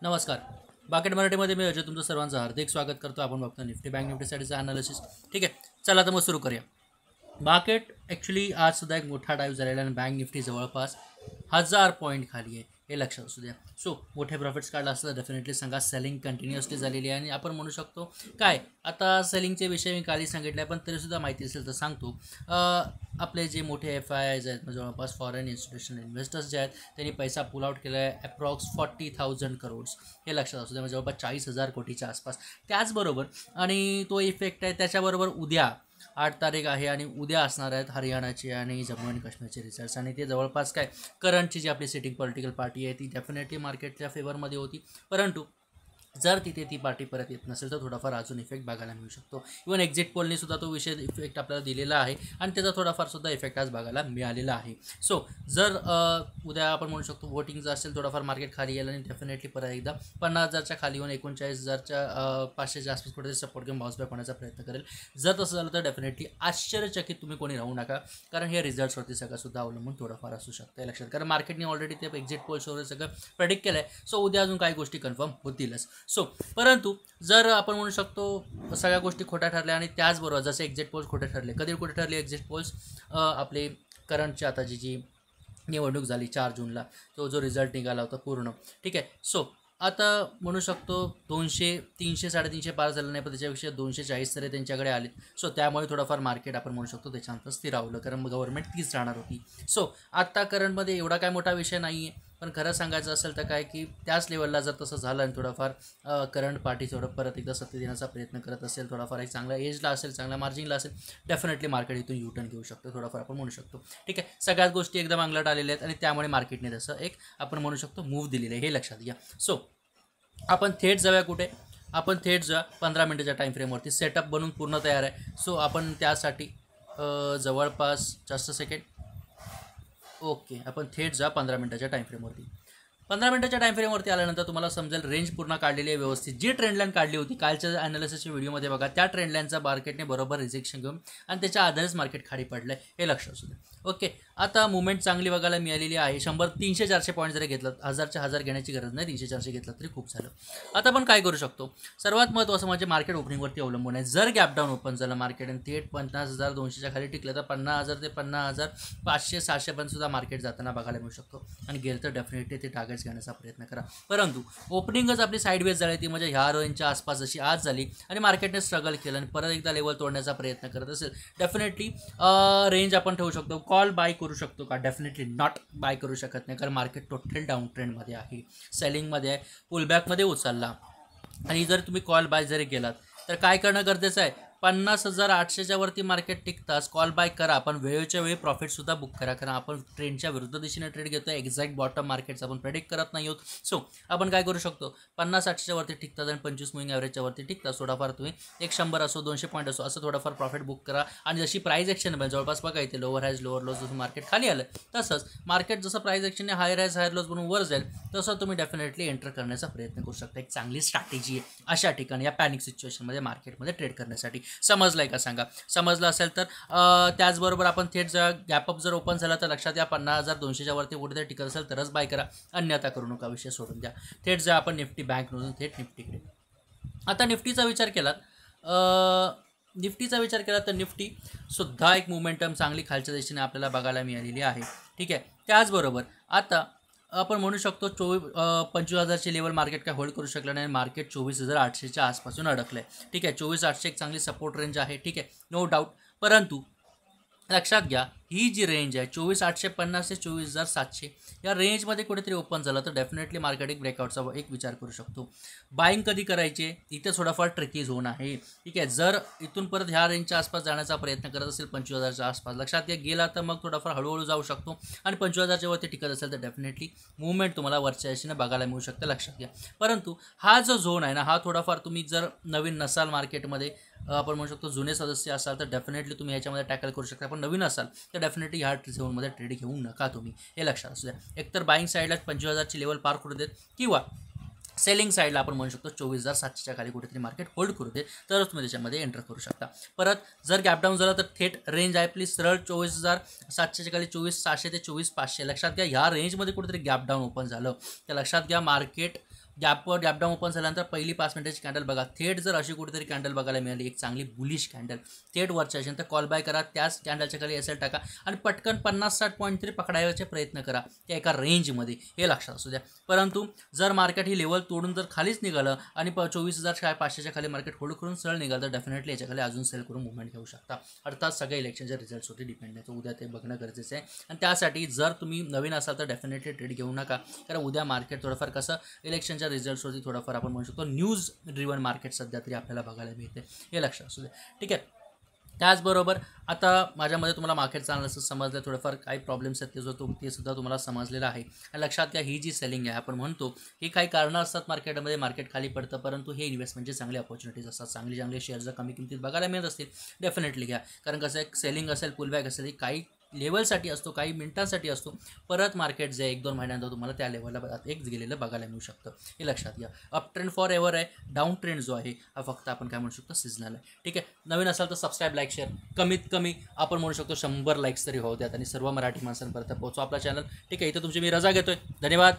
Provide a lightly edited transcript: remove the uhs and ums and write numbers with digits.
नमस्कार. बाकेट मराठीमध्ये मी अजय तुमचं सर्वांचं हार्दिक स्वागत करतो. आपण बघतो निफ्टी बँक निफ्टीसाठीचं ॲनालिसिस. ठीक आहे, चला तर मग सुरू करूया. मार्केट ॲक्च्युली आज सुद्धा एक मोठा डाईव्ह झालेला आणि बँक निफ्टी जवळपास 1000 पॉईंट खाली आहे, हे लक्षात असू द्या. सो मोठे प्रॉफिट्स काढला असलं तर डेफिनेटली सांगा. सेलिंग कंटिन्युअसली झालेली आहे आणि आपण म्हणू शकतो काय आता सेलिंगचे विषय मी काली सांगितले, पण तरीसुद्धा माहिती असेल तर सांगतो. आपले जे मोठे FIIs आहेत, जवळपास फॉरेन इन्स्टिट्यूशनल इन्व्हेस्टर्स जे आहेत त्यांनी पैसा पुल आउट केला आहे अप्रॉक्स 40,000 करोड्स, हे लक्षात असू द्या. म्हणजे जवळपास 40,000 कोटीच्या आसपास. त्याचबरोबर आणि तो इफेक्ट आहे त्याच्याबरोबर उद्या 8 तारीख आहे आणि उद्या असणार आहेत हरियाणाचे आणि जम्मू आणि काश्मीरचे रिझल्ट्स. आणि ते जवळपास काय करंटची जी आपली सिटिंग पॉलिटिकल पार्टी आहे ती डेफिनेटली मार्केटच्या फेवरमध्ये होती, परंतु जर तिथे ती पार्टी परत येत नसेल तर थोडाफार अजून इफेक्ट बघायला मिळू शकतो. इव्हन एक्झिट पोलने सुद्धा तो विषय इफेक्ट आपल्याला दिलेला आहे आणि त्याचा थोडाफार सुद्धा इफेक्ट आज बघायला मिळालेला आहे. सो जर उद्या आपण म्हणू शकतो वोटिंगचं असेल थोडाफार मार्केट खाली येईल आणि डेफिनेटली परत एकदा 50,000च्या खाली येऊन 39,000च्या 500च्या आसपास कुठेतरी सपोर्ट घेऊन बाउन्स बॅक होण्याचा प्रयत्न करेल. जर तसं झालं तर डेफिनेटली आश्चर्यचकित तुम्ही कोणी राहू नका, कारण हे रिझल्ट्सवरती सगळंसुद्धा अवलंबून थोडंफार असू शकतं लक्षात. कारण मार्केटने ऑलरेडी ते एक्झिट पोल्सवर सगळं प्रेडिक्ट केलं आहे. सो उद्या अजून काही गोष्टी कन्फर्म होतीलच. सो परंतु जर आपण म्हणू शकतो सगळ्या गोष्टी खोट्या ठरल्या आणि त्याचबरोबर जसे एक्झिट पोल्स खोटे ठरले, कधी कुठे ठरले एक्झिट पोल्स, आपले करंटची आता जी निवडणूक झाली 4 जूनला, तो जो रिझल्ट निघाला होता पूर्ण, ठीक आहे. सो आता म्हणू शकतो 200, 300, 350 पार झालं नाही, पण त्याच्यापेक्षा 240 तरी त्यांच्याकडे आले. सो त्यामुळे थोडंफार मार्केट आपण म्हणू शकतो त्याच्यानंतर स्थिरावलं, कारण गव्हर्नमेंट तीच राहणार होती. सो आत्ता करंटमध्ये एवढा काय मोठा विषय नाही आहे, पण खरं सांगायचं असेल तर काय की त्याच लेवलला जर तसं झालं आणि थोडंफार करंट पार्टी थोडं परत एकदा सत्तेत येण्याचा प्रयत्न करत असेल, थोडाफार एक चांगला एजला असेल, चांगल्या मार्जिनला असेल, डेफिनेटली मार्केट इथून युटर्न घेऊ शकतो, थोडाफार आपण म्हणू शकतो. ठीक आहे, सगळ्याच गोष्टी एकदम अंगलट आलेल्या आहेत आणि त्यामुळे मार्केटने तसं एक आपण म्हणू शकतो मूव्ह दिलेलं आहे, हे लक्षात घ्या. सो आपण थेट जाऊया कुठे, आपण थेट जाऊया 15 मिनिटाच्या टाईम फ्रेमवरती. सेटअप बनवून पूर्ण तयार आहे. सो आपण त्यासाठी जवळपास जास्त सेकंड, ओके, आपण थेट जा 15 मिनिटाच्या टाईम फ्रेमवरती. 15 मिनिटाच्या टाईम फ्रेमवरती आल्यानंतर तुम्हाला समजेल रेंज पूर्ण काढलेली आहे व्यवस्थित. जी ट्रेंडलाईन काढली होती कालच्या ॲनालिसिसच्या व्हिडिओमध्ये बघा, त्या ट्रेंडलाईनचा मार्केटने बरोबर रिजेक्शन घेऊन आणि त्याच्या आधारेच मार्केट खाली पडलं आहे, हे लक्ष असू द्या. ओके, आता मुवमेंट चांगली बघायला मिळालेली आहे. 100, 300, 400 पॉईंट जरी घेतलं, 1000 घेण्याची गरज नाही, 300, 400 घेतलं तरी खूप झालं. आता आपण काय करू शकतो, सर्वात महत्त्वाचं म्हणजे मार्केट ओपनिंगवरती अवलंबून आहे. जर गॅप डाऊन ओपन झालं मार्केट आणि थेट 50,200च्या खाली टिकलं तर 50,000 ते 50,500, 600 पण सुद्धा मार्केट जाताना बघायला मिळू शकतो आणि गेलं तर डेफिनेटली ते टार्गेट्स घेण्याचा प्रयत्न करा. परंतु ओपनिंगच आपली साईडवेज झाली ती, म्हणजे ह्या रेंजच्या आसपास जशी आज झाली आणि मार्केटने स्ट्रगल केलं आणि परत एकदा लेवल तोडण्याचा प्रयत्न करत असेल, डेफिनेटली रेंज आपण ठेवू शकतो. कॉल बाय करू शकतो का? डेफिनेटली नॉट बाय करू शकत नाही, कारण मार्केट टोटल डाऊन ट्रेंडमध्ये आहे, सेलिंगमध्ये आहे, पुलबॅकमध्ये उचलला. आणि जर तुम्ही कॉल बाय जरी केलात तर काय करणं गरजेचं आहे, 50,800च्या वरती मार्केट टिकताच कॉल बाय करा, पण वेळेच्या वेळी प्रॉफिटसुद्धा बुक करा, कारण आपण ट्रेंडच्या विरुद्ध दिशेने ट्रेड घेतो आहे. एक्झॅक्ट बॉटम मार्केटचं आपण प्रेडिक्ट करत नाही आहोत. सो आपण काय करू शकतो, 50-800च्या वरती टिकतात आणि 25 मुव्हिंग ॲव्हरेजच्या वरती टिकतात, थोडाफार तुम्ही 100 असो 200 पॉईंट असो असं थोडंफार प्रॉफिट बुक करा. आणि जशी प्राईज ॲक्शन बनेल जवळपास बघा इथे लोअर हायज लोअर लोज, जसं मार्केट खाली आलं तसंच मार्केट जसं प्राईज ॲक्शनने हायर हायज हायर लोज बनवून वर जाईल तसं तुम्ही डेफिनेटली एंटर करण्याचा प्रयत्न करू शकता. एक चांगली स्ट्रॅटेजी आहे अशा ठिकाणी या पॅनिक सिच्युएशनमध्ये मार्केटमध्ये ट्रेड करण्यासाठी. समजलं आहे का सांगा? समजलं असेल तर त्याचबरोबर आपण थेट गॅपअप जर ओपन झाला तर लक्षात या 50,200च्या वरती कुठेतरी टिकत असेल तरच बाय करा, अन्यथा करू नका, विषय सोडून द्या. थेट जर आपण निफ्टी बँक नोंदून थेट निफ्टीकडे. आता निफ्टीचा विचार केला तर निफ्टी सुद्धा एक मोमेंटम चांगली खालच्या दिशेने आपल्याला बघायला मिळालेली आहे. ठीक आहे, त्याचबरोबर आता आपण म्हणू शकतो 25,000ची लेवल मार्केट काय होल्ड करू शकलं नाही, मार्केट 24,800च्या आसपासून अडकलं आहे. ठीक आहे, 24,800 एक चांगली सपोर्ट रेंज आहे, ठीक आहे, नो डाऊट. परंतु लक्षात घ्या ही जी रेंज आहे 24,850 ते 24,700 या रेंजमध्ये कुठेतरी ओपन झालं तर डेफिनेटली मार्केट एक ब्रेकआउटचा एक विचार करू शकतो. बाईंग कधी करायचे इथे थोडाफार ट्रिकी झोन आहे. ठीक आहे, जर इथून परत ह्या रेंजच्या आसपास जाण्याचा प्रयत्न करत असेल 25,000च्या आसपास, लक्षात घ्या गेला तर मग थोडाफार हळूहळू जाऊ शकतो आणि 25,000च्या वरती टिकत असेल तर डेफिनेटली मुवमेंट तुम्हाला वरच्या दिशेने बघायला मिळू शकते, लक्षात घ्या. परंतु हा जो झोन आहे ना, हा थोडाफार तुम्ही जर नवीन नसाल मार्केटमध्ये, आपण म्हणू शकतो जुने सदस्य असाल तर डेफिनेटली तुम्ही ह्याच्यामध्ये टॅकल करू शकता, पण नवीन असाल तर डेफिनेटली ह्या झोनमध्ये ट्रेड घेऊ नका तुम्ही, हे लक्षात असू द्या. एकतर बाईंग साईडला 25,000ची लेवल पार करू देत किंवा सेलिंग साईडला आपण म्हणू शकतो 24,700च्या खाली कुठेतरी मार्केट होल्ड करू दे तरच तुम्ही त्याच्यामध्ये एंटर करू शकता. परत जर गॅपडाऊन झालं तर थेट रेंज आहे प्लीज सरळ 24,700च्या खाली 24,600 ते 24,500. लक्षात घ्या ह्या रेंजमध्ये कुठेतरी गॅपडाऊन ओपन झालं तर लक्षात घ्या मार्केट गॅपडाऊन ओपन झाल्यानंतर पहिली 5 मिनिटाची कॅन्डल बघा, थेट जर अशी कुठेतरी कॅन्डल बघायला मिळाली एक चांगली बुलिश कॅन्डल थेट वरच्या तर कॉल बाय करा, त्याच कॅन्डलच्या खाली एसएल टाका आणि पटकन 50-60 पॉईंट तरी पकडायचे प्रयत्न करा त्या एका रेंजमध्ये, हे लक्षात असू द्या. परंतु जर मार्केट ही लेवल तोडून जर खालीच निघालं आणि 24,500च्या खाली मार्केट होल्ड करून सरळ निघालं तर डेफिनेटली याच्याखाली अजून सेल करून मुवमेंट घेऊ शकता. अर्थात सगळे इलेक्शनच्या रिझल्ट्सवरती डिपेंड आहे, तर उद्या ते बघणं गरजेचं आहे. आणि त्यासाठी जर तुम्ही नवीन असाल तर डेफिनेटली ट्रेड घेऊ नका, कारण उद्या मार्केट थोडंफार कसं इलेक्शनच्या रिझल्ट्सवरती थोडंफार आपण म्हणू शकतो न्यूज ड्रिवन मार्केट सध्या तरी आपल्याला बघायला मिळते, हे लक्षात असू द्या. ठीक आहे. त्याचबरोबर आता माझ्यामध्ये तुम्हाला मार्केट चांगलं असं समजलं, थोडंफार काही प्रॉब्लेम्स आहेत ते सुद्धा तुम्हाला समजलेलं आहे. आणि लक्षात घ्या ही जी सेलिंग आहे आपण म्हणतो ही काही कारणं असतात मार्केटमध्ये, मार्केट खाली पडतं, परंतु हे इन्व्हेस्टमेंटचे चांगले अपॉर्च्युनिटीज असतात. चांगले शेअर जर कमी किमतीत बघायला मिळत असतील डेफिनेटली घ्या, कारण कसं आहे सेलिंग असेल पुलबॅक असेल ही काही लेवलसाठी असतो, काही मिनिटांसाठी असतो. परत मार्केट जे 1-2 महिन्यानंतर तुम्हाला त्या लेवलला एक गेलेलं बघायला मिळू शकतं, हे लक्षात घ्या. अप ट्रेंड फॉर एव्हर आहे, डाऊन ट्रेंड जो आहे हा फक्त आपण काय म्हणू शकतो सिजनल आहे. ठीक आहे. नवीन असाल तर सबस्क्राईब, लाईक, शेअर, कमीत कमी आपण म्हणू शकतो 100 लाईक्स तरी होऊ द्यात आणि सर्व मराठी माणसांपर्यंत पोहोचवा आपला चॅनल. ठीक आहे. इथं तुमची मी रजा घेतोय. धन्यवाद.